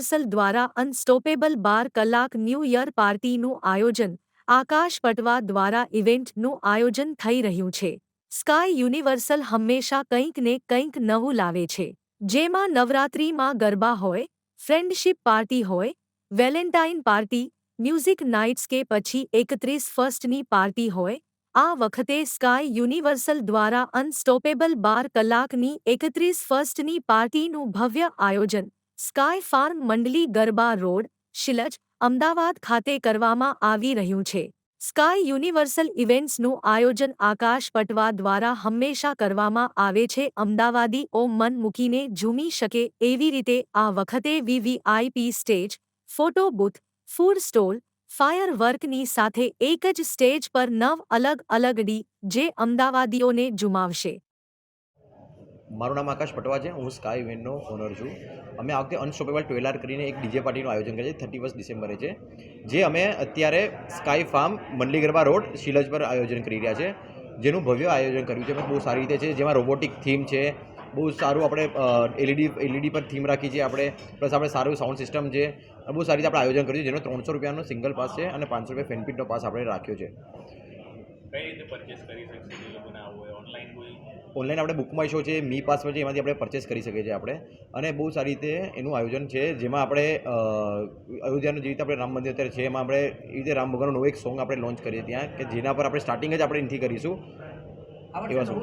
Universal દ્વારા unstoppable 12 કલાક new year પાર્ટીનું આયોજન આકાશ પટવા દ્વારા ઇવેન્ટનું આયોજન થઈ રહ્યું છે. સ્કાય યુનિવર્સલ હંમેશા કંઈક ને કંઈક નવું લાવે છે. જેમાં નવરાત્રિમાં ગરબા હોય, ફ્રેન્ડશિપ પાર્ટી હોય, વેલેન્ટાઇન પાર્ટી, મ્યુઝિક નાઇટ્સ કે પછી 31 પાર્ટી હોય. આ વખતે સ્કાય યુનિવર્સલ દ્વારા અનસ્ટોપેબલ 12 કલાકની 31 પાર્ટીનું ભવ્ય આયોજન સ્કાય ફાર્મ મંડલી ગરબા રોડ, શિલજ, અમદાવાદ ખાતે કરવામાં આવી રહ્યું છે. સ્કાય યુનિવર્સલ ઇવેન્ટ્સનું આયોજન આકાશ પટવા દ્વારા હંમેશા કરવામાં આવે છે. અમદાવાદીઓ મન મૂકીને ઝૂમી શકે એવી રીતે આ વખતે VVIP stage, photo booth, food stall, fire વર્કની સાથે એક જ સ્ટેજ પર 9 અલગ જે અમદાવાદીઓને ઝુમાવશે. મારું નામ આકાશ પટવા છે. હું સ્કાય ઇવેન્ટનો ઓનર છું. અમે આ વખતે અનસ્ટોપેબલ 12 કરીને એક ડીજે પાર્ટીનું આયોજન કરીએ 31 ડિસેમ્બરે છે, જે અમે અત્યારે સ્કાય ફાર્મ મંડલી ગરબા રોડ શિલજ પર આયોજન કરી રહ્યા છે. જેનું ભવ્ય આયોજન કર્યું છે. બહુ સારી રીતે છે, જેમાં રોબોટિક થીમ છે. બહુ સારું આપણે એલઈડી પર થીમ રાખી છે આપણે, પ્લસ આપણે સારું સાઉન્ડ સિસ્ટમ છે. બહુ સારી રીતે આપણે આયોજન કર્યું છે, જેનો 300 રૂપિયાનો સિંગલ પાસ છે અને 500 રૂપિયા ફેનપીટનો પાસ આપણે રાખ્યો છે. કઈ રીતે પરચેસ કરી શકશે જે લોકોને આવવું હોય? ઓનલાઈન કોઈ ઓનલાઈન આપણે બુકમાય શો છે, મી પાસ છે, એમાંથી આપણે પરચેસ કરી શકીએ છીએ આપણે. અને બહુ સારી રીતે એનું આયોજન છે, જેમાં આપણે અયોધ્યાનું જે રીતે આપણે રામ મંદિર અત્યારે છે, એમાં આપણે એ રીતે રામ ભગવાનનું નવું એક સોંગ આપણે લોન્ચ કરીએ ત્યાં, કે જેના પર આપણે સ્ટાર્ટિંગ જ આપણે એનાથી કરીશું. એવા સોંગ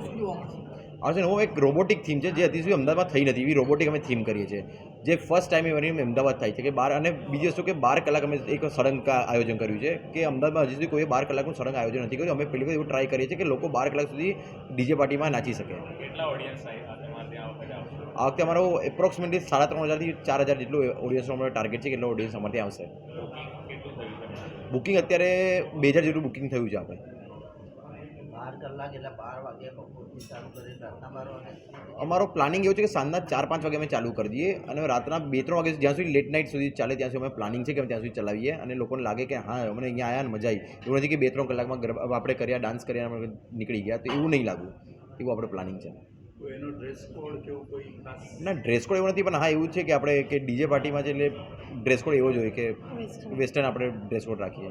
આવશે. નવો એક રોબોટિક થીમ છે, જે હજી સુધી અમદાવાદમાં થઈ નથી. એવી રોબોટિક અમે થીમ કરીએ છીએ, જે ફર્સ્ટ ટાઈમ એવી અમદાવાદ થાય છે કે 12. અને બીજી વસ્તુ કે 12 કલાક અમે એક સળંગ આયોજન કર્યું છે, કે અમદાવાદમાં હજી સુધી કોઈ 12 કલાકનું સળંગ આયોજન નથી કર્યું. અમે પહેલી વખત એવું ટ્રાય કરીએ છીએ કે લોકો 12 કલાક સુધી ડીજે પાર્ટીમાં નાચી શકે. કેટલા ઓડિયન્સ તમારે ત્યાં આવશે? આ વખતે અમારો એપ્રોક્સિમેટલી 3,500 થી 4,000 જેટલું ઓડિયન્સનો અમારો ટાર્ગેટ છે. કેટલો ઓડિયન્સ અમારે ત્યાં આવશે? કેટલું થયું છે? બુકિંગ અત્યારે 2,000 જેટલું બુકિંગ થયું છે આપણે. 12 કલાક એટલે 12 વાગે બપોરથી ચાલુ કરી રાતના 12 વાગે. અમારો પ્લાનિંગ એવું છે કે સાંજના 4-5 વાગે અમે ચાલુ કરી દઈએ, અને રાતના 2-3 વાગે જ્યાં સુધી લેટ નાઇટ સુધી ચાલે ત્યાં સુધી અમે પ્લાનિંગ છે કે અમે ત્યાં સુધી ચલાવીએ, અને લોકોને લાગે કે હા અમને અહીંયા આવ્યા ને મજા આવી. એવું નથી કે 2-3 કલાકમાં આપણે કર્યા, ડાન્સ કર્યા અને નીકળી ગયા, તો એવું નહીં લાગવું. એવું આપણે પ્લાનિંગ છે. એનો ડ્રેસ કોડ કેવું કોઈ ખાસ? ના, ડ્રેસ કોડ એવું નથી, પણ હા એવું છે કે આપણે કે ડીજે પાર્ટીમાં છે એટલે ડ્રેસ કોડ એવો જ હોય કે વેસ્ટર્ન આપણે ડ્રેસ કોડ રાખીએ.